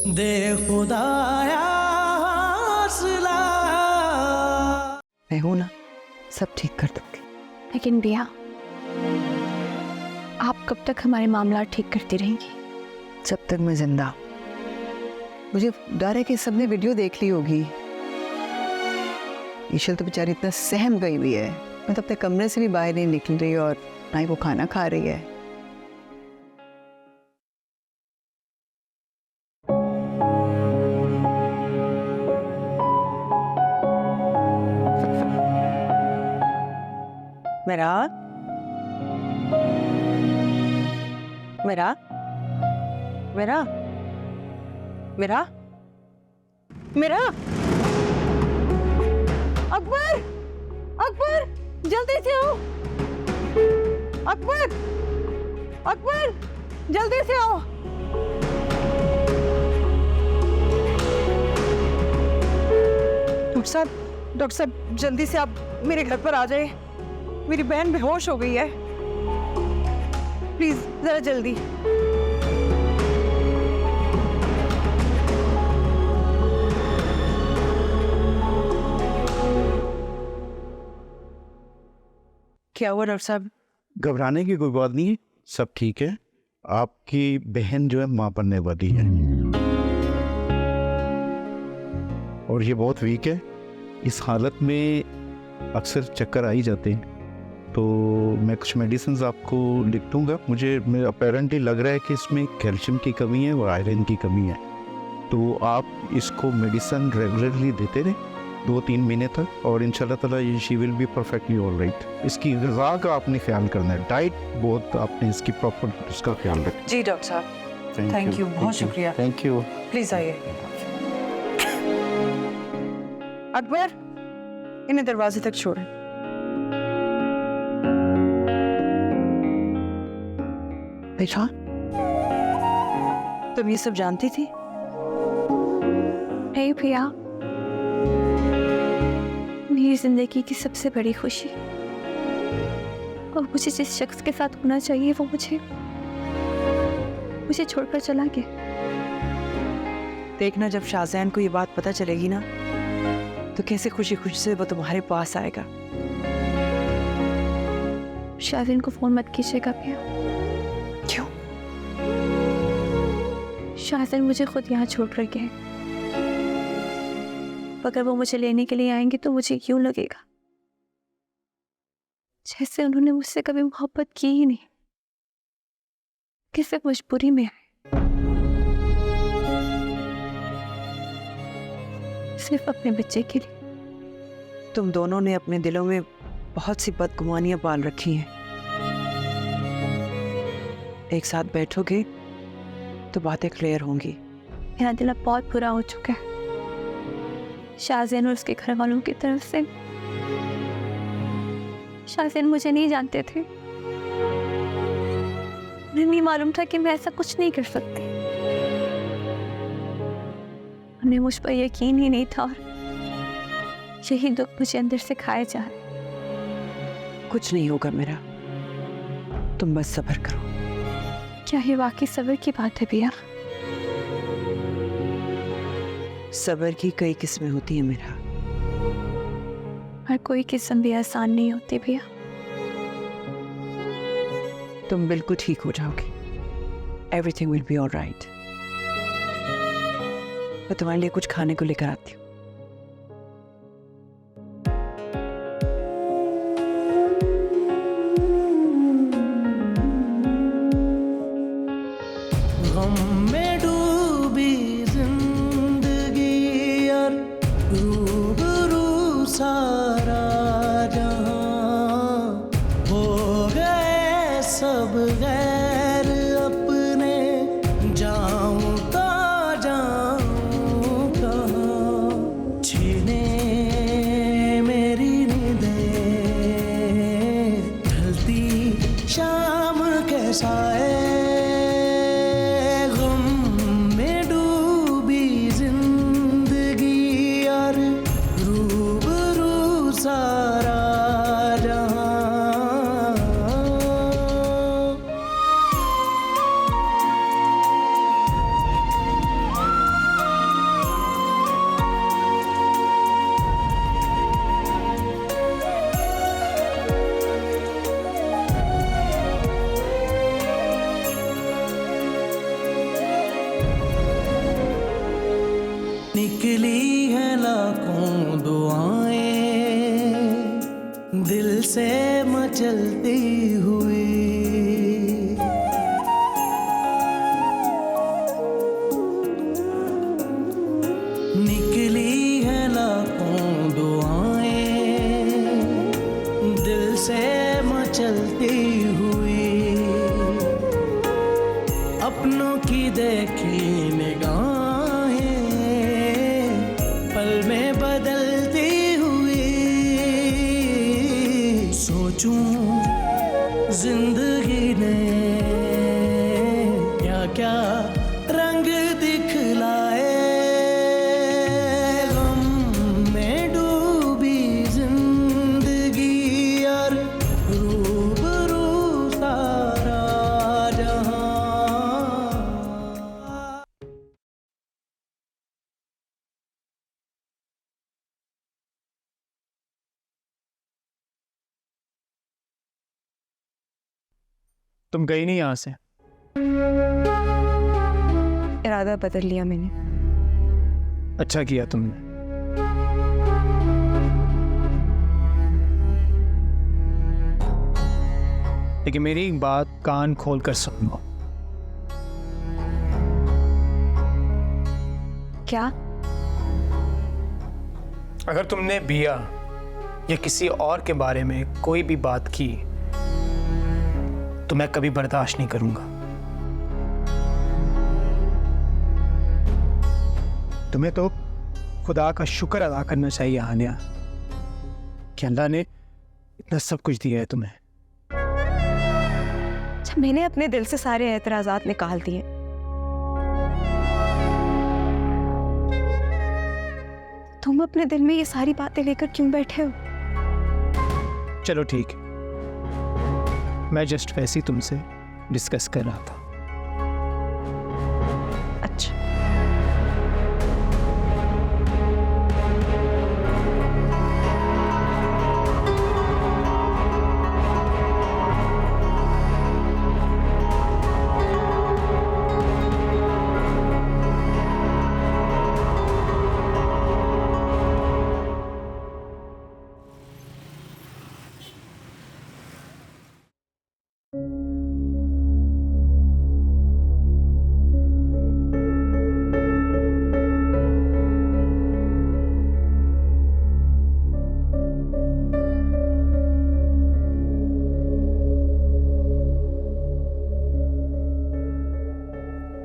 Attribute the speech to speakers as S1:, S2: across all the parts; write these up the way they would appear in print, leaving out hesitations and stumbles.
S1: दे खुदाया हौसला।
S2: मैं हूं ना, सब ठीक कर दूंगी।
S3: लेकिन बिया, आप कब तक हमारे मामला ठीक करती रहेंगी?
S2: जब तक मैं जिंदा हूं। मुझे डर है कि सबने वीडियो देख ली होगी। ईशल तो बेचारी इतना सहम गई हुई है, मैं तो अपने कमरे से भी बाहर नहीं निकल रही और ना ही वो खाना खा रही है। मेरा मेरा मेरा मेरा मेरा अकबर, अकबर जल्दी से आओ। अकबर, अकबर जल्दी से आओ। डॉक्टर साहब जल्दी से आप मेरे घर पर आ जाए। मेरी बहन बेहोश हो गई है, प्लीज जरा जल्दी। क्या हुआ डॉक्टर साहब?
S4: घबराने की कोई बात नहीं है, सब ठीक है। आपकी बहन जो है मां बनने वाली है और ये बहुत वीक है। इस हालत में अक्सर चक्कर आ ही जाते हैं, तो मैं कुछ मेडिसिन आपको लिख दूंगा। मुझे अपेरेंटली लग रहा है कि इसमें कैल्शियम की कमी है और आयरन की कमी है, तो आप इसको मेडिसिन रेगुलरली देते रहें 2-3 महीने तक और इंशाल्लाह ताला she will be perfectly alright. इसकी ग़िज़ा का आपने ख्याल करना है, डाइट बहुत आपने इसकी प्रॉपर उसका ख्याल रखना।
S2: जी डॉक्टर साहब, थैंक यू, बहुत शुक्रिया।
S4: Thank you.
S2: प्लीज आइए। अकबर, इन्हें दरवाजे तक छोड़ें। बेटा, तुम ये सब जानती थी?
S3: नहीं भैया, मेरी जिंदगी की सबसे बड़ी खुशी और मुझे जिस शख्स के साथ होना चाहिए वो मुझे छोड़कर चला गया।
S2: देखना, जब शाहजहान को ये बात पता चलेगी ना, तो कैसे खुशी खुशी से वो तुम्हारे पास आएगा।
S3: शाहजहान को फोन मत कीजिएगा भैया।
S2: क्यों?
S3: शाहजहान मुझे खुद यहाँ छोड़ कर गए। अगर वो मुझे लेने के लिए आएंगे तो मुझे यूं लगेगा जैसे उन्होंने मुझसे कभी मोहब्बत की ही नहीं, कि सिर्फ मजबूरी में आए, सिर्फ अपने बच्चे के लिए।
S2: तुम दोनों ने अपने दिलों में बहुत सी बदगुमानियां पाल रखी हैं। एक साथ बैठोगे तो बातें क्लियर होंगी।
S3: मेरा दिल अब बहुत बुरा हो चुका है शाहजहान और उसके घर वालों की तरफ से। शाहजहान मुझे नहीं जानते थे, उन्हें नहीं मालूम था कि मैं ऐसा कुछ नहीं कर सकती। उन्हें मुझ पर यकीन ही नहीं था और यही दुख मुझे अंदर से खाए जा रहे।
S2: कुछ नहीं होगा मेरा, तुम बस सब्र करो।
S3: क्या ये वाकई सब्र की बात है भैया?
S2: सब्र की कई किस्में होती हैं मेरा।
S3: हर कोई किस्म भी आसान नहीं होती भैया।
S2: तुम बिल्कुल ठीक हो जाओगे। Everything will be alright. मैं तुम्हारे लिए कुछ खाने को लेकर आती हूँ।
S1: गम में डूबी जिंदगी और रूबरू सारा जहां, हो गए सब गैर अपने, जाऊं तो जाऊं कहां, छीने मेरी नींदें ढलती शाम के साए। निकली है लाखों दुआएं दिल से मचलती हुई। निकली है लाखों दुआएं दिल से मचलती हुई। अपनों की देखी निगाहें पल में बदलती हुई। सोचूं जिंदगी ने क्या क्या रंग दिखलाए। गम में डूबी जिंदगी और रूबरू सारा जहां।
S5: तुम गई नहीं यहाँ से?
S2: इरादा बदल लिया मैंने।
S5: अच्छा किया तुमने। लेकिन मेरी एक बात कान खोल कर सुन लो।
S3: क्या?
S5: अगर तुमने बिया या किसी और के बारे में कोई भी बात की तो मैं कभी बर्दाश्त नहीं करूंगा। तुम्हें तो खुदा का शुक्र अदा करना चाहिए हानिया कि अल्लाह ने इतना सब कुछ दिया है तुम्हें।
S2: अच्छा, मैंने अपने दिल से सारे एतराजात निकाल दिए। तुम अपने दिल में ये सारी बातें लेकर क्यों बैठे हो?
S5: चलो ठीक है, मैं जस्ट वैसे ही तुमसे डिस्कस कर रहा था।
S2: अच्छा,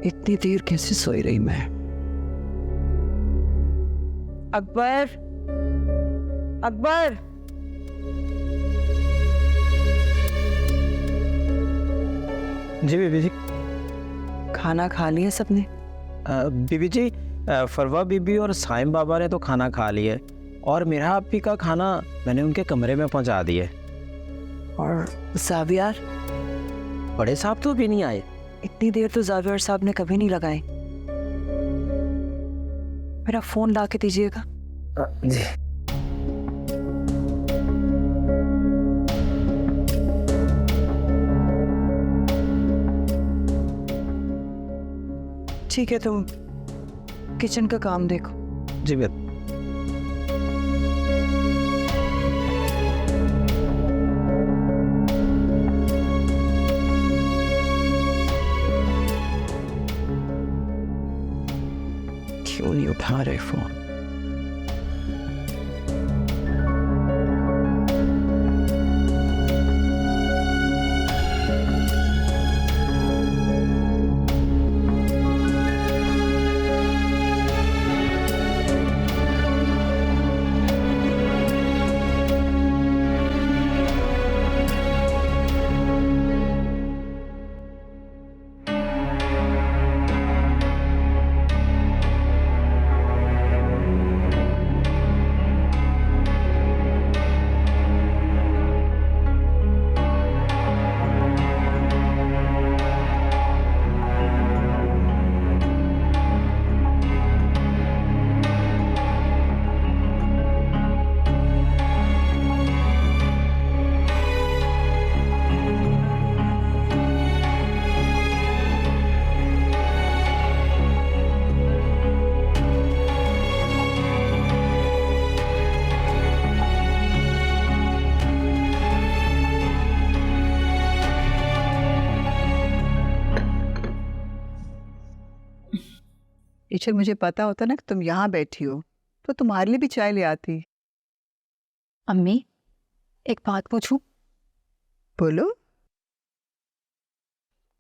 S6: इतनी देर कैसे सोई रही मैं?
S2: अकबर, अकबर,
S6: जी बीबी जी। खाना खा लिया सबने? बीबी जी, फरवा बीबी और साइम बाबा ने तो खाना खा लिया और मेरा आपी का खाना मैंने उनके कमरे में पहुंचा दिया। और जावियार? बड़े साहब तो अभी नहीं आए। इतनी देर तो जावियार साहब ने कभी नहीं लगाई। मेरा फोन ला के दीजिएगा। जी। ठीक है, तुम किचन का काम देखो। जी बेटा। क्यों नहीं उठा रहे फोन?
S7: ईशल, मुझे पता होता ना कि तुम यहाँ बैठी हो तो तुम्हारे लिए भी चाय ले आती।
S3: अम्मी, एक बात पूछूं?
S7: बोलो।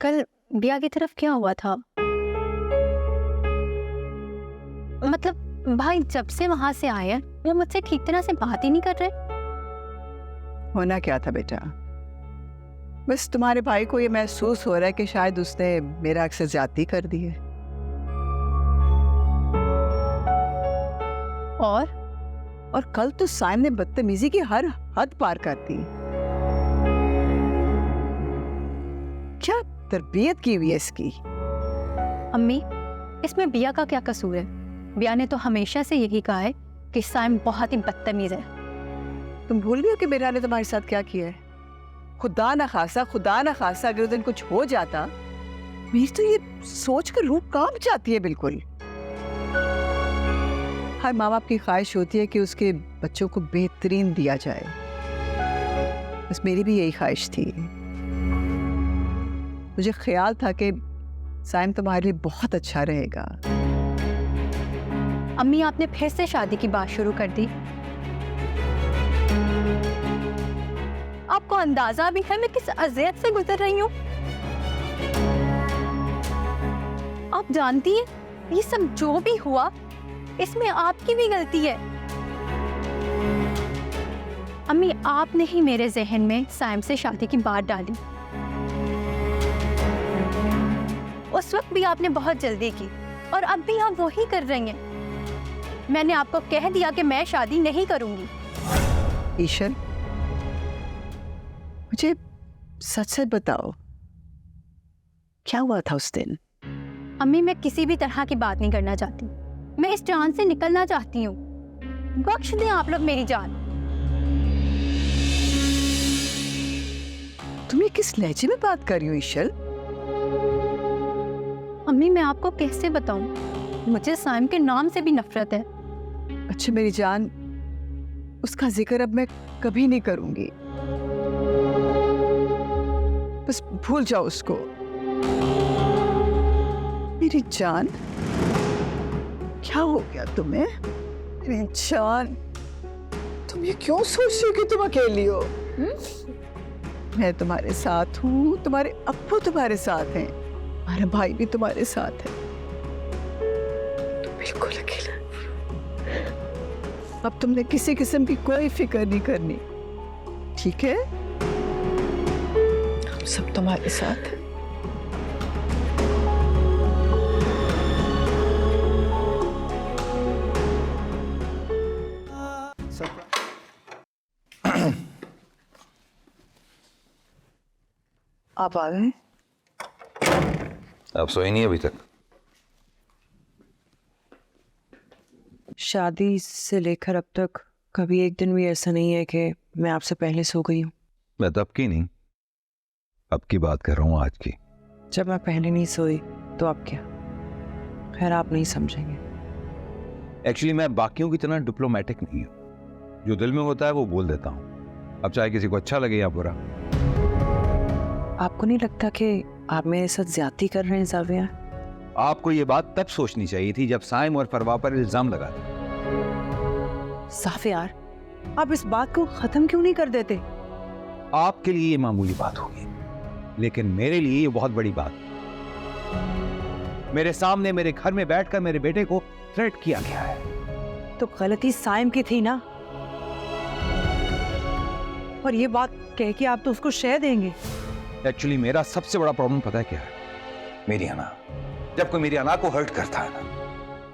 S3: कल बिया की तरफ क्या हुआ था? मतलब भाई जब से वहां से आए हैं वो मुझसे ठीक तरह से बात ही नहीं कर रहे।
S7: होना क्या था बेटा, बस तुम्हारे भाई को ये महसूस हो रहा है कि शायद उसने मेरा अक्सर ज्यादती कर दी है। और कल तो साइम ने बदतमीजी की हर हद पार कर दी। क्या तरबियत की हुई है इसकी।
S3: अम्मी, इसमें बिया का क्या कसूर है? बिया ने तो हमेशा से यही कहा है कि साइम बहुत ही बदतमीज है।
S7: तुम भूल गए हो कि मेरा ने तुम्हारे साथ क्या किया है? खुदा न खासा अगर उस दिन कुछ हो जाता, मेरी तो ये सोच कर रूह कांप जाती है बिल्कुल। हर माँ बाप की ख्वाहिश होती है कि उसके बच्चों को बेहतरीन दिया जाए। बस मेरी भी यही ख्वाहिश थी। मुझे ख्याल था कि साइम तुम्हारे लिए बहुत अच्छा रहेगा।
S3: अम्मी, आपने फिर से शादी की बात शुरू कर दी। आपको अंदाजा भी है मैं किस अज़ियत से गुजर रही हूँ? आप जानती हैं ये सब जो भी हुआ इसमें आपकी भी गलती है। अम्मी, आपने ही मेरे जहन में साइम से शादी की बात डाली। उस वक्त भी आपने बहुत जल्दी की और अब भी आप वही कर रही हैं। मैंने आपको कह दिया कि मैं शादी नहीं करूंगी।
S7: ईशल, मुझे सच सच बताओ, क्या हुआ था उस दिन?
S3: अम्मी, मैं किसी भी तरह की बात नहीं करना चाहती। मैं इस जान से निकलना चाहती हूँ। बख्श दें आप लोग मेरी जान।
S7: तुम ये किस लहजे में बात कर रही हो ईशल?
S3: अम्मी, मैं आपको कैसे बताऊं? मुझे साइम के नाम से भी नफरत है।
S7: अच्छा मेरी जान, उसका जिक्र अब मैं कभी नहीं करूंगी। बस भूल जाओ उसको। मेरी जान, क्या हो गया तुम्हें? मेरी जान, तुम ये क्यों सोच रही हो कि तुम अकेली हो? मैं तुम्हारे साथ हूँ, तुम्हारे अप्पू तुम्हारे साथ हैं, हमारा भाई भी तुम्हारे साथ है। तुम बिल्कुल अकेला। अब तुमने किसी किस्म की कोई फिक्र नहीं करनी, ठीक है? हम सब तुम्हारे साथ हैं। आप आ गए?
S8: आप सोई नहीं अभी तक?
S2: शादी से लेकर अब तक कभी एक दिन भी ऐसा नहीं है कि मैं आपसे पहले सो गई हूँ।
S8: मैं तब की नहीं, अब की बात कर रहा हूँ, आज की।
S2: जब मैं पहले नहीं सोई तो अब क्या? खैर, आप नहीं समझेंगे।
S8: एक्चुअली मैं बाकियों की तरह डिप्लोमेटिक नहीं हूँ। जो दिल में होता है वो बोल देता हूँ, अब चाहे किसी को अच्छा लगे या बुरा।
S2: आपको नहीं लगता कि आप मेरे साथ ज्यादती कर रहे हैं ज़ाविया?
S8: आपको ये बात तब सोचनी चाहिए थी जब साइम और फरवा पर इल्जाम लगा था।
S2: ज़ावियार, आप इस बात को खत्म क्यों नहीं कर देते?
S8: आपके लिए ये मामूली बात होगी, लेकिन मेरे लिए ये बहुत बड़ी बात। मेरे सामने मेरे घर में बैठकर मेरे बेटे को थ्रेट किया गया है।
S2: तो गलती साइम की थी ना, और ये बात कह के आप तो उसको शह देंगे।
S8: एक्चुअली मेरा सबसे बड़ा प्रॉब्लम पता है क्या है? मेरी अना। जब कोई मेरी अना को हर्ट करता है ना,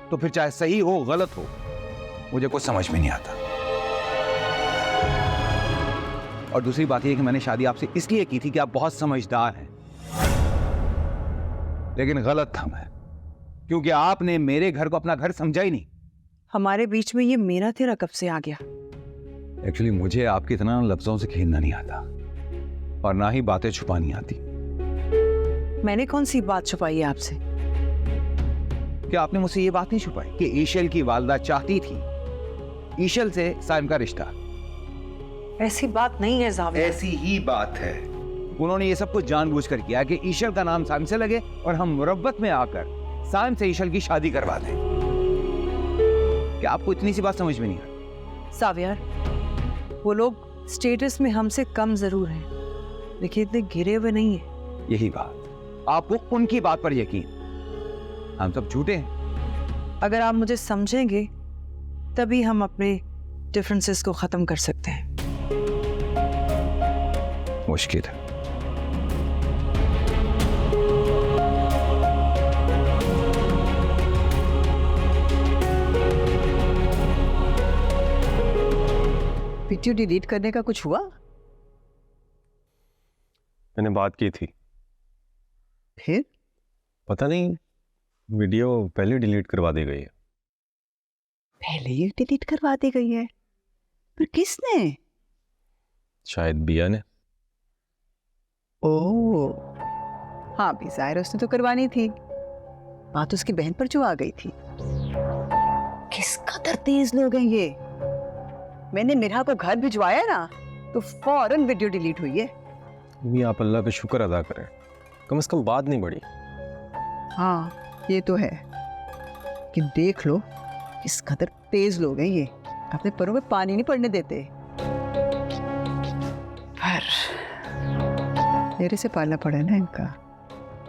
S8: तो फिर चाहे सही हो गलत हो, मुझे कुछ समझ में नहीं आता। और दूसरी बात यह कि मैंने शादी आपसे इसलिए की थी कि आप बहुत समझदार हैं, लेकिन गलत था मैं, क्योंकि आपने मेरे घर को अपना घर समझा ही नहीं।
S2: हमारे बीच में ये मेरा तेरा कब से आ गया?
S8: एक्चुअली मुझे आपकी तरह लफ्जों से खेलना नहीं आता, और ना ही बातें छुपानी आती।
S2: मैंने कौन सी बात छुपाई है आपसे?
S8: क्या आपने मुझसे ये बात नहीं छुपाई कि ईशल की वालदा चाहती थी ईशल से साइम का रिश्ता?
S2: ऐसी बात नहीं है ज़ाविया।
S8: ऐसी ही बात है। उन्होंने ये सब कुछ जानबूझकर किया कि ईशल का नाम साइम से लगे और हम मुरब्बत में आकर साइम से ईशल की शादी करवा दें। क्या आपको इतनी सी बात समझ में नहीं आई?
S2: सावियर, वो लोग स्टेटस में हमसे कम जरूर हैं, लेकिन इतने गिरे हुए नहीं है।
S8: यही बात, आपको उनकी बात पर यकीन, हम सब झूठे हैं।
S2: अगर आप मुझे समझेंगे तभी हम अपने डिफरेंसेस को खत्म कर सकते हैं।
S8: मुश्किल है।
S7: वीडियो डिलीट करने का कुछ हुआ?
S9: मैंने बात की थी।
S7: फिर?
S9: पता नहीं, वीडियो पहले डिलीट करवा दी गई है।
S7: पहले ही डिलीट करवा दी गई है? पर किसने?
S9: शायद बिया ने।
S7: ओह हाँ, भी जाहिर उसने तो करवानी थी। बात उसकी बहन पर जो आ गई थी। किस कदर तेज लोग हैं ये। मैंने मिरा को घर भिजवाया ना तो फौरन वीडियो डिलीट हुई है।
S9: भी आप अल्लाह का शुक्र अदा करें, कम से कम बात नहीं बढ़ी।
S7: हाँ ये तो है कि देख लो किस कदर तेज लोग हैं ये, अपने पैरों में पानी नहीं पड़ने देते। पर मेरे से पालना पड़ा ना इनका,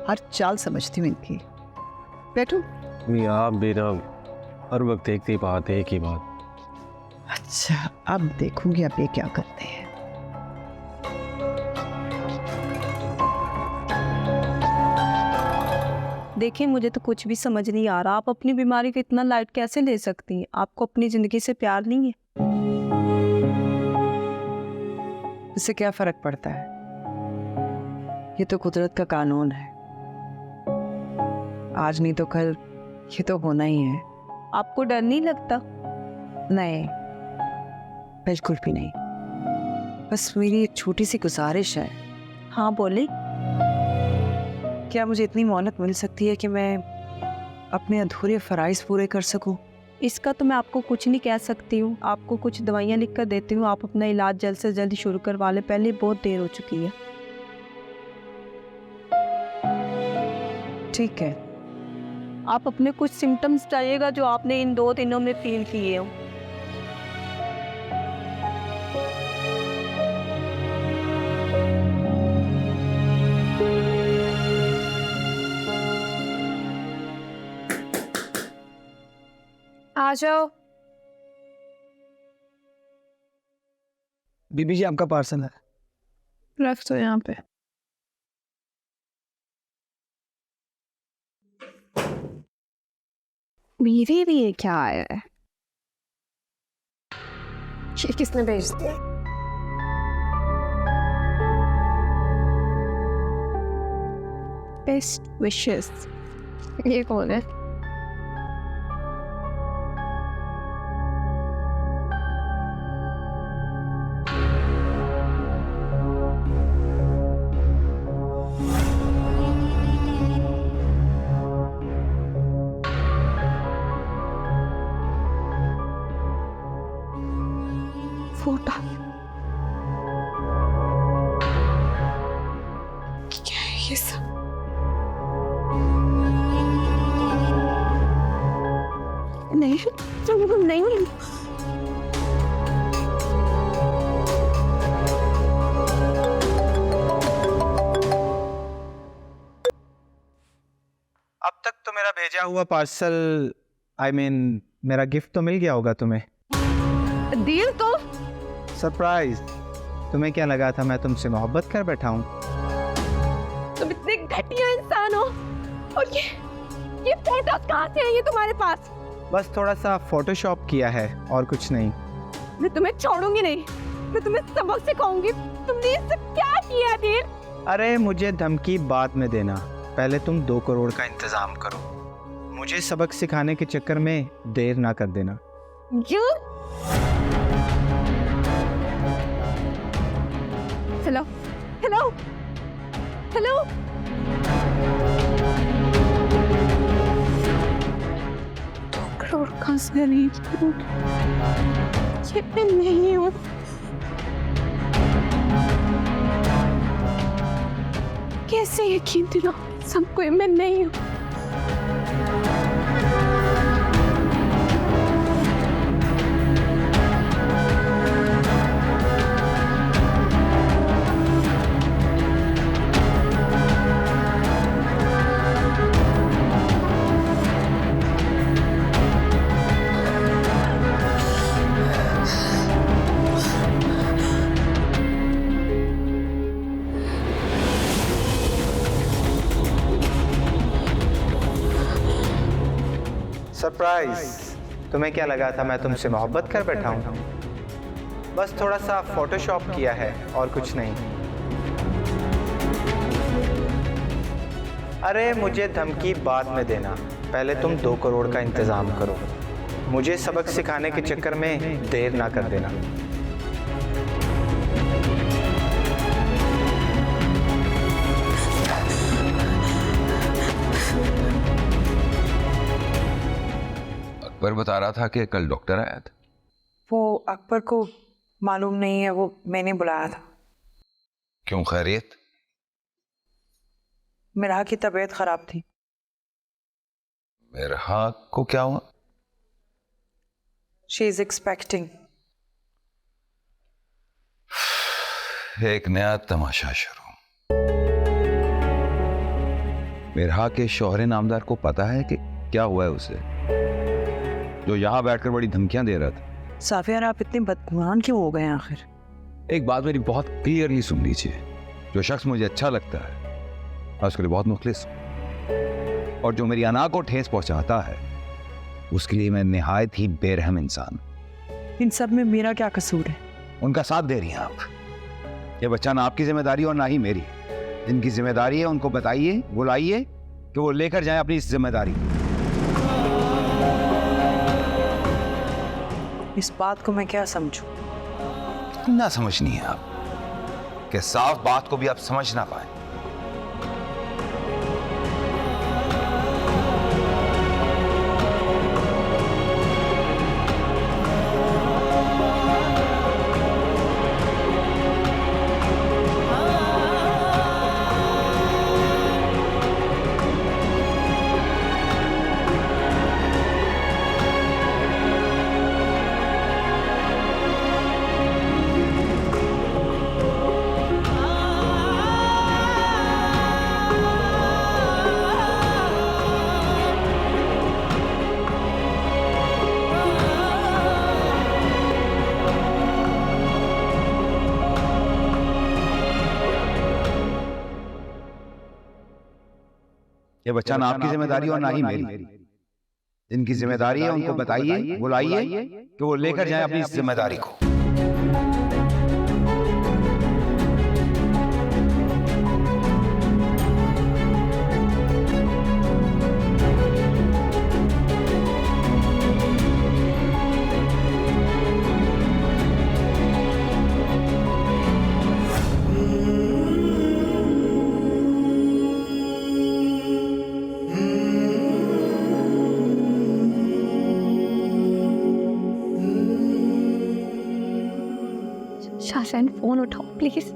S7: हर चाल समझती हूँ इनकी। बैठो।
S9: भी आप बेरा हर वक्त एक ही बात।
S7: अच्छा अब देखूंगी आप ये क्या करते हैं।
S2: देखिए, मुझे तो कुछ भी समझ नहीं आ रहा। आप अपनी बीमारी को इतना लाइट कैसे ले सकती हैं? आपको अपनी जिंदगी से प्यार नहीं है? इससे क्या फर्क पड़ता है? ये तो कुदरत का कानून है। आज नहीं तो कल ये तो होना ही है। आपको डर नहीं लगता? नहीं, बिल्कुल भी नहीं। बस मेरी एक छोटी सी गुजारिश है। हाँ बोले। क्या मुझे इतनी मोहलत मिल सकती है कि मैं अपने अधूरे फ़राइज़ पूरे कर सकूं? इसका तो मैं आपको कुछ नहीं कह सकती हूँ। आपको कुछ दवाइयाँ लिख कर देती हूँ, आप अपना इलाज जल्द से जल्द शुरू करवा लें, पहले बहुत देर हो चुकी है। ठीक है, आप अपने कुछ सिम्टम्स बताइएगा जो आपने इन 2 दिनों में फील किए हो। आ जाओ।
S6: बीबी जी आपका पार्सल है।
S2: रख दो यहाँ पे।
S10: मेरे लिए क्या आया है? ये किसने भेज दिया? Best wishes. ये कौन है? फोटा क्या है ये सब? नहीं नहीं,
S6: अब तक तो मेरा भेजा हुआ पार्सल मेरा गिफ्ट तो मिल गया होगा तुम्हें।
S2: डील तो
S6: सरप्राइज। तुम्हें क्या लगा था मैं तुमसे मोहब्बत कर बैठा हूँ?
S10: तुम इतने घटिया इंसान हो। और ये फोटोज कहाँ से है ये तुम्हारे पास?
S6: बस थोड़ा सा फोटोशॉप किया है और कुछ नहीं।
S10: मैं तुम्हें छोड़ूंगी नहीं, मैं तुम्हें सबक सिखाऊंगी। तुमने ये सब क्या किया डील?
S6: अरे मुझे धमकी बाद में देना, पहले तुम 2 करोड़ का इंतजाम करो। मुझे सबक सिखाने के चक्कर में देर ना कर देना।
S10: हेलो हेलो हेलो, कहाँ से नहीं ये मैं नहीं हूँ। कैसे यकीन दिलाऊं सबको मैं नहीं हूँ?
S11: सरप्राइज। तुम्हें क्या लगा था मैं तुमसे मोहब्बत कर बैठा हूँ? बस थोड़ा सा फोटोशॉप किया है और कुछ नहीं। अरे मुझे धमकी बाद में देना, पहले तुम 2 करोड़ का इंतजाम करो। मुझे सबक सिखाने के चक्कर में देर ना कर देना।
S8: अकबर बता रहा था कि कल डॉक्टर आया था।
S2: वो अकबर को मालूम नहीं है, वो मैंने बुलाया था।
S8: क्यों, खैरियत?
S2: मिराह की तबीयत खराब थी।
S8: मिराह को क्या हुआ?
S2: She is expecting.
S8: एक नया तमाशा शुरू। मिराह के शौहरे नामदार को पता है कि क्या हुआ है उसे, जो यहां बैठकर बड़ी धमकियां दे रहा था।
S2: साफिया, आप इतने बदगुमान क्यों हो गए आखिर?
S8: एक बात मेरी बहुत क्लियरली सुन लीजिए, जो शख्स मुझे अच्छा लगता है मैं उसके लिए बहुत मुखलिस हूं, और जो मेरी अना को ठेस पहुंचाता है उसके लिए मैं निहायत ही बेरहम इंसान।
S2: इन सब में मेरा क्या कसूर है?
S8: उनका साथ दे रही हैं आप। ये बच्चा ना आपकी जिम्मेदारी और ना ही मेरी। जिनकी जिम्मेदारी है उनको बताइए, बुलाइए कि वो लेकर जाएं अपनी इस जिम्मेदारी।
S2: इस बात को मैं क्या समझूं?
S8: ना समझनी है आप कि साफ बात को भी आप समझ ना पाए। ये बच्चा ना आपकी जिम्मेदारी और ना ही मेरी। जिनकी जिम्मेदारी है उनको बताइए, बुलाइए कि वो लेकर जाएं अपनी इस जिम्मेदारी को।
S3: शाहजहान, फोन उठाओ प्लीज।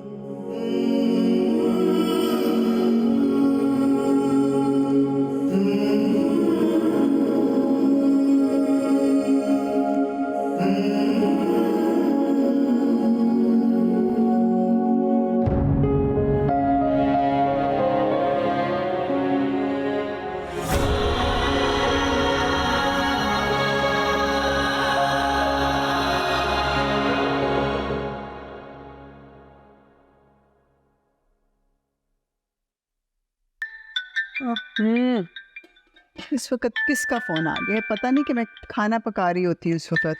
S7: इस वक्त किसका फोन आ गया? पता नहीं कि मैं खाना पका रही होती उस वक्त।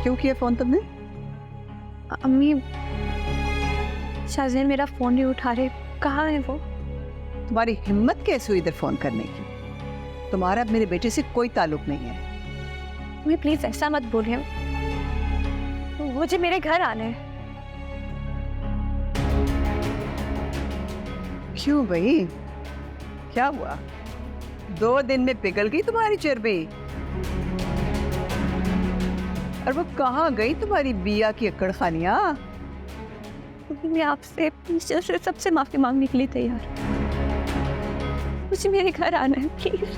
S7: क्यों किया फोन तुमने?
S3: अम्मी, शाहजहान मेरा फोन नहीं उठा रहे। कहाँ है वो?
S7: तुम्हारी हिम्मत कैसे हुई इधर फोन करने की? तुम्हारा मेरे बेटे से कोई ताल्लुक नहीं है।
S3: अम्मी प्लीज ऐसा मत बोलिए, मुझे मेरे घर आना है।
S7: क्यों भाई, क्या हुआ? 2 दिन में पिघल गई तुम्हारी चर्बी। और वो कहाँ गई तुम्हारी बिया की अक्कड़-खानियाँ?
S3: मैं आपसे सबसे माफी मांगने के लिए तैयार। मुझे मेरे घर आना है प्लीज।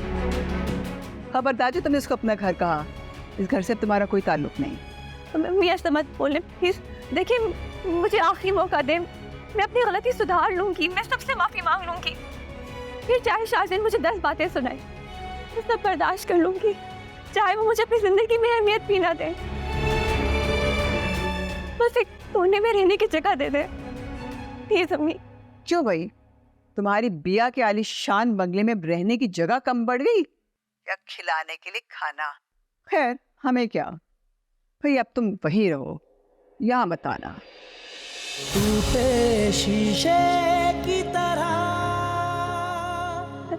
S7: खबरदार जो तुमने उसको अपना घर कहा, इस घर से तुम्हारा कोई ताल्लुक नहीं।
S3: मम्मी ऐसा मत बोले प्लीज। देखिए, मुझे आखिरी मौका दें, मैं अपनी गलती सुधार लूंगी, मैं सबसे माफी मांग लूंगी। फिर चाहे शाहजहान मुझे 10 बातें सुनाए, मैं सब बर्दाश्त कर लूंगी, चाहे वो मुझे अपनी जिंदगी में अहमियत भी ना दे। बस एक कोने में रहने की जगह दे दे। प्लीज अम्मी।
S7: क्यों भाई, तुम्हारी बिया के आलीशान बंगले में रहने की जगह कम बढ़ गई या खिलाने के लिए खाना? खैर हमें क्या भाई, अब तुम वहीं रहो, यहाँ मत आना।
S1: टूटे शीशे की तरह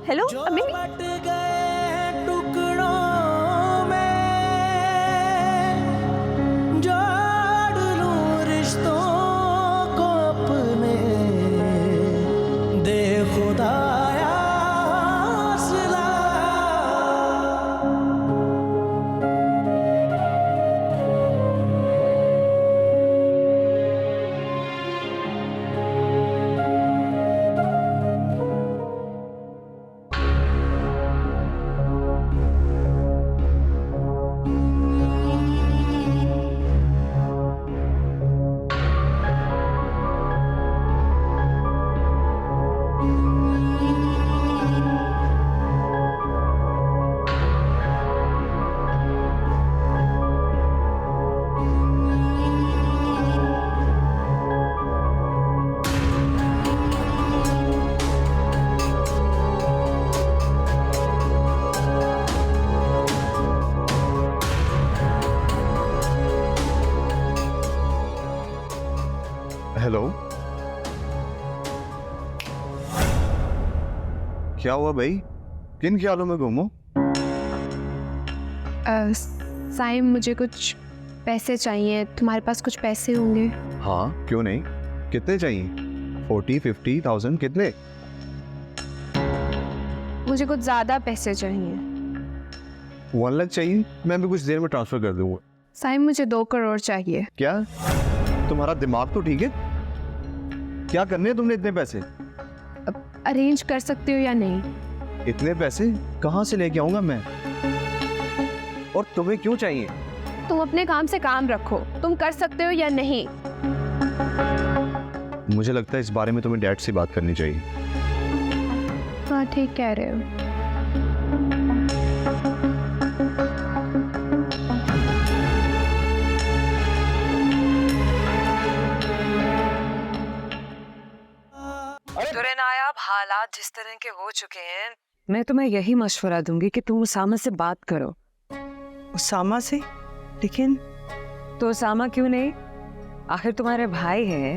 S3: हेलो अम्मी।
S1: बट गए टुकड़ों में, जोड़ लूं रिश्तों को अपने, दे खुदाया हौसला।
S4: हेलो, क्या हुआ भाई? किन ख्यालों में गुम हो?
S10: साइम, मुझे कुछ पैसे चाहिए। तुम्हारे पास कुछ पैसे होंगे?
S4: हाँ क्यों नहीं, कितने चाहिए? 40-50,000 कितने?
S10: मुझे कुछ ज़्यादा पैसे चाहिए।
S4: 1 लाख चाहिए? मैं भी कुछ देर में ट्रांसफर कर दूंगा।
S10: साइम, मुझे 2 करोड़ चाहिए।
S4: क्या तुम्हारा दिमाग तो ठीक है? क्या करने हैं तुमने इतने पैसे?
S10: अरेंज कर सकते हो या नहीं?
S4: इतने पैसे कहाँ से लेके आऊंगा मैं? और तुम्हें क्यों चाहिए?
S10: तुम अपने काम से काम रखो। तुम कर सकते हो या नहीं?
S4: मुझे लगता है इस बारे में तुम्हें डैड से बात करनी चाहिए।
S10: हाँ ठीक कह रहे हो।
S2: नायाब हालात जिस तरह के हो चुके हैं, मैं तुम्हें यही मशवरा दूंगी कि तुम उसामा से बात करो।
S7: उसामा से? लेकिन
S2: तो उसामा क्यों नहीं, आखिर तुम्हारे भाई है,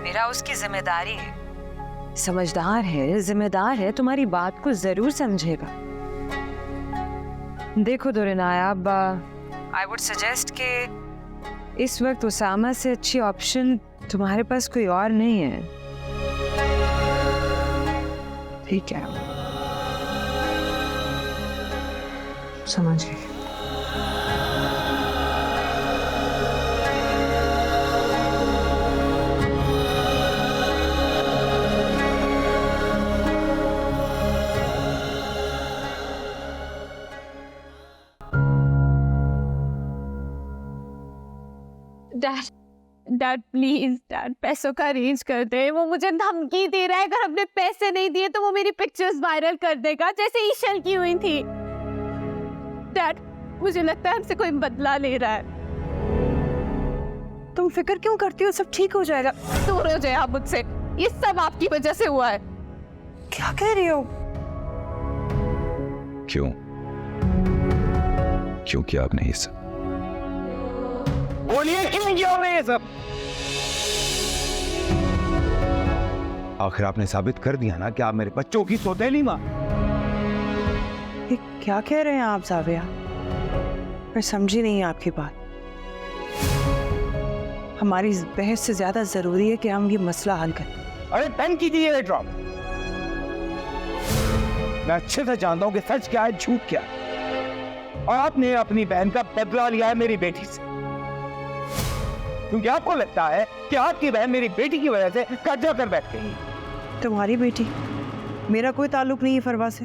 S2: मेरा उसकी जिम्मेदारी है। समझदार है, जिम्मेदार है, तुम्हारी बात को जरूर समझेगा। देखो दुरे नायाब, आई वुड सजेस्ट कि इस वक्त उसामा से अच्छी ऑप्शन तुम्हारे पास कोई और नहीं है।
S7: ठीक है,
S2: समझ गई।
S3: डैड प्लीज, डैड पैसों का अरेंज कर दे। वो मुझे धमकी दे रहा है, अगर हमने पैसे नहीं दिए तो वो मेरी पिक्चर्स वायरल कर देगा, जैसे ईशल की हुई थी। डैड, मुझे लगता है हमसे कोई बदला ले रहा है।
S2: तुम फिक्र क्यों करती हो, सब ठीक हो जाएगा।
S3: दूर हो जाए आप मुझसे, ये सब आपकी वजह से हुआ है।
S2: क्या कह रही हो?
S8: क्यों किया आपने ये सब?
S6: बोलिए, क्यों किया आपने ये सब?
S8: आखिर आपने साबित कर दिया ना कि आप मेरे बच्चों की सौतेली मां।
S7: ये क्या कह रहे हैं आप जाविया? मैं समझी नहीं आपकी बात। हमारी बहस से ज्यादा जरूरी है कि हम ये मसला हल करें।
S6: अरे पेन कीजिए ये ड्रॉप। मैं अच्छे से जानता हूं कि सच क्या है, झूठ क्या है। और आपने अपनी बहन का बदला लिया है मेरी बेटी से, क्योंकि आपको लगता है कि आपकी बहन मेरी बेटी की वजह से कर्जा कर बैठ गई।
S7: तुम्हारी बेटी? मेरा कोई ताल्लुक नहीं है फरवा से,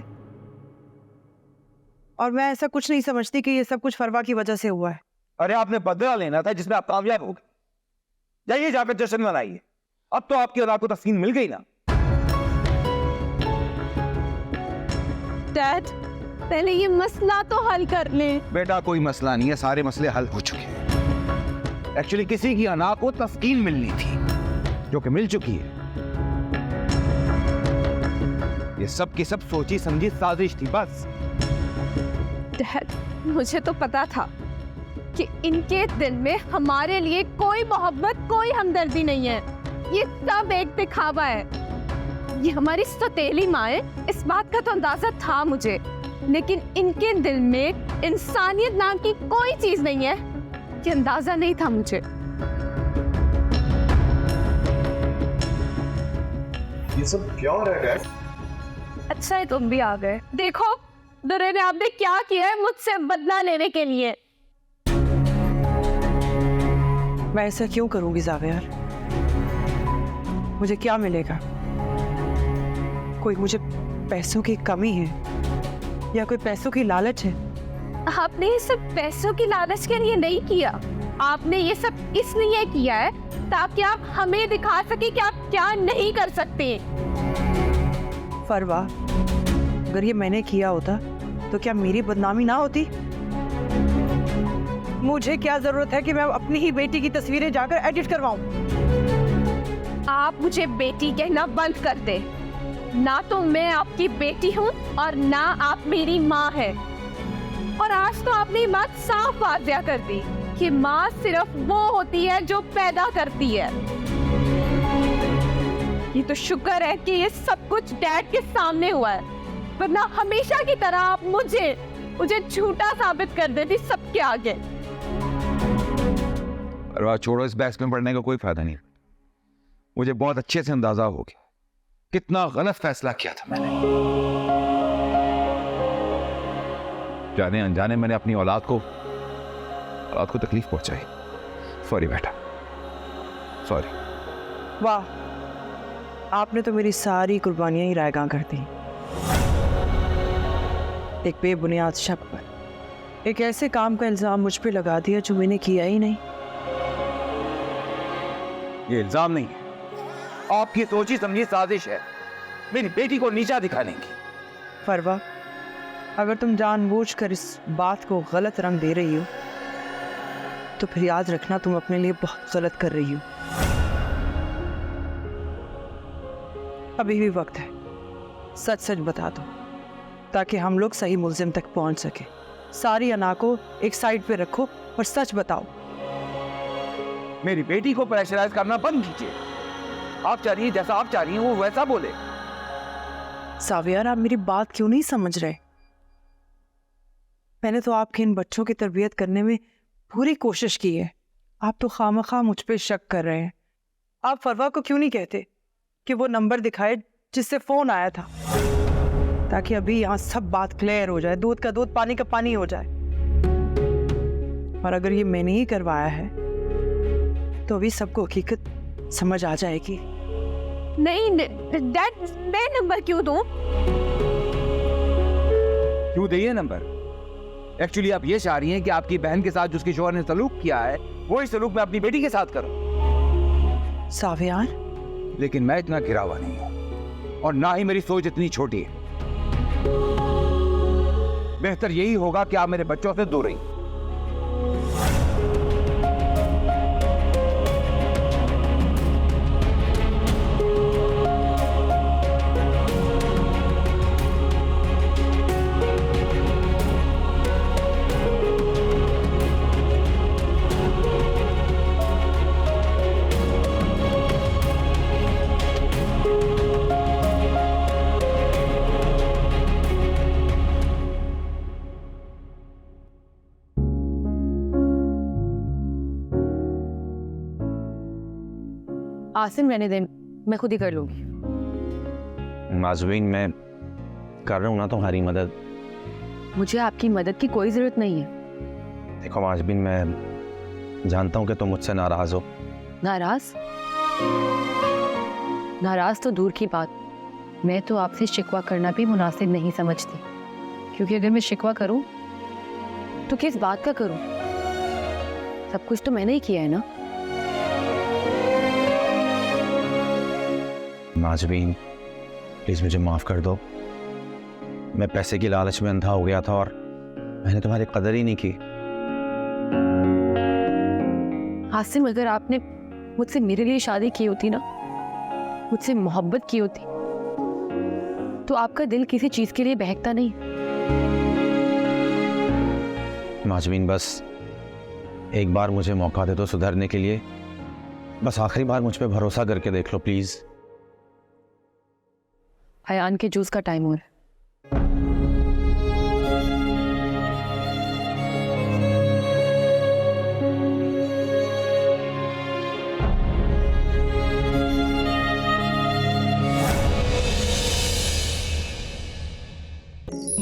S7: और मैं ऐसा कुछ नहीं समझती कि ये सब कुछ फरवा की वजह से हुआ है।
S6: अरे आपने बदला लेना था जिसमें आप कामयाब हो गए। जाइए जाकर जश्न मनाइए। अब तो आपकी औलाद को तस्कीन मिल गई ना।
S3: डैड, पहले ये मसला तो हल कर ले।
S8: बेटा कोई मसला नहीं है, सारे मसले हल हो चुके हैं। एक्चुअली किसी की अना को तस्कीन मिलनी थी, जो कि मिल चुकी है। ये सब की सब सोची समझी साजिश थी बस।
S10: डैड, मुझे तो पता था कि इनके दिल में हमारे लिए कोई मोहब्बत, कोई हमदर्दी नहीं है। ये सब एक दिखावा है। ये हमारी सौतेली माँ है, इस बात का तो अंदाजा था मुझे, लेकिन इनके दिल में इंसानियत नाम की कोई चीज नहीं है, ये अंदाजा नहीं था मुझे।
S9: ये सब क्या हो रहा है?
S10: अच्छा है तुम भी आ गए। देखो दुर्रे ने आपने क्या किया है मुझसे बदला लेने के लिए।
S2: मैं ऐसा क्यों करूंगी जावियर? मुझे क्या मिलेगा? कोई मुझे पैसों की कमी है या कोई पैसों की लालच है?
S10: आपने ये सब पैसों की लालच के लिए नहीं किया। आपने ये सब इसलिए किया है ताकि आप हमें दिखा सके कि आप क्या नहीं कर सकते।
S2: फरवा, अगर ये मैंने किया होता तो क्या मेरी बदनामी ना होती? मुझे क्या जरूरत है कि मैं अपनी ही बेटी की तस्वीरें जाकर एडिट करवाऊं?
S10: आप मुझे बेटी कहना बंद कर दे। ना तो मैं आपकी बेटी हूँ और ना आप मेरी माँ है। और आज तो आपने ये बात साफ वाज़िया कर दी कि माँ सिर्फ वो होती है जो पैदा करती है। ये तो शुक्र है कि ये सब कुछ डैड के सामने हुआ है, वरना हमेशा की तरह आप मुझे झूठा साबित कर देती सबके आगे।
S8: अरे छोड़ो, इस बहस में पढ़ने का कोई फायदा नहीं। मुझे बहुत अच्छे से अंदाजा हो गया कितना गलत फैसला किया था मैंने। जाने अनजाने मैंने अपनी औलाद को तकलीफ पहुंचाई। सॉरी बेटा, सॉरी।
S2: वाह, आपने तो मेरी सारी कुर्बानियां ही रायगां कर दी। एक बेबुनियाद शक पर एक ऐसे काम का इल्जाम मुझ पे लगा दिया जो मैंने किया ही नहीं।
S8: ये इल्जाम नहीं है, आपकी सोची समझी साजिश है मेरी बेटी को नीचा दिखाने की।
S2: फरवा, अगर तुम जानबूझकर इस बात को गलत रंग दे रही हो तो फिर याद रखना तुम अपने लिए बहुत गलत कर रही हो। अभी भी वक्त है, सच सच बता दो ताकि हम लोग सही मुल्जिम तक पहुंच सके। सारी अना को एक साइड पे रखो और सच बताओ।
S8: मेरी बेटी को प्रेशराइज करना बंद कीजिए। आप चाह रही हैं जैसा आप चाह रही हैं वो वैसा बोले।
S2: सावियार, आप मेरी बात क्यों नहीं समझ रहे? मैंने तो आपके इन बच्चों की तरबियत करने में पूरी कोशिश की है। आप तो खामखा मुझ पे शक कर रहे हैं। आप फरवा को क्यों नहीं कहते कि वो नंबर दिखाए जिससे फोन आया था, ताकि अभी यहाँ सब बात क्लियर हो जाए, दूध का दूध पानी का पानी हो जाए। और अगर ये मैंने ही करवाया है तो अभी सबको हकीकत समझ आ जाएगी।
S10: नहीं डैड, मैं नंबर क्यों दूं?
S8: क्यों दिए नंबर? एक्चुअली आप ये चाह रही हैं कि आपकी बहन के साथ जिसके शौहर ने सलूक किया है वही सलूक मैं अपनी बेटी के साथ करूं।
S2: सावियार,
S8: लेकिन मैं इतना गिरा हुआ नहीं हूं और ना ही मेरी सोच इतनी छोटी है। बेहतर यही होगा कि आप मेरे बच्चों से दूर रहिए।
S3: आसिम रहने दे, मैं खुद ही कर लूंगी।
S6: माजवीन, मैं कर रहा हूँ ना तुम्हारी मदद।
S3: मुझे आपकी मदद की कोई जरूरत नहीं है।
S6: देखो माजवीन, मैं जानता हूँ कि तुम मुझसे नाराज हो।
S3: नाराज? नाराज तो दूर की बात, मैं तो आपसे शिकवा करना भी मुनासिब नहीं समझती, क्योंकि अगर मैं शिकवा करूं तो किस बात का करूं? सब कुछ तो मैंने ही किया है ना।
S6: माजवीन, प्लीज मुझे माफ कर दो। मैं पैसे की लालच में अंधा हो गया था और मैंने तुम्हारी कदर ही नहीं की।
S3: आसिम, अगर आपने मुझसे मेरे लिए शादी की होती ना, मुझसे मोहब्बत की होती, तो आपका दिल किसी चीज के लिए बहकता नहीं?
S6: नाजमीन, बस एक बार मुझे मौका दे दो सुधरने के लिए। बस आखिरी बार मुझ पे भरोसा करके देख लो प्लीज।
S3: अयान के जूस का टाइम हो रहा है।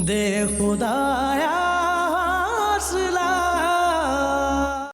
S1: दे खुदा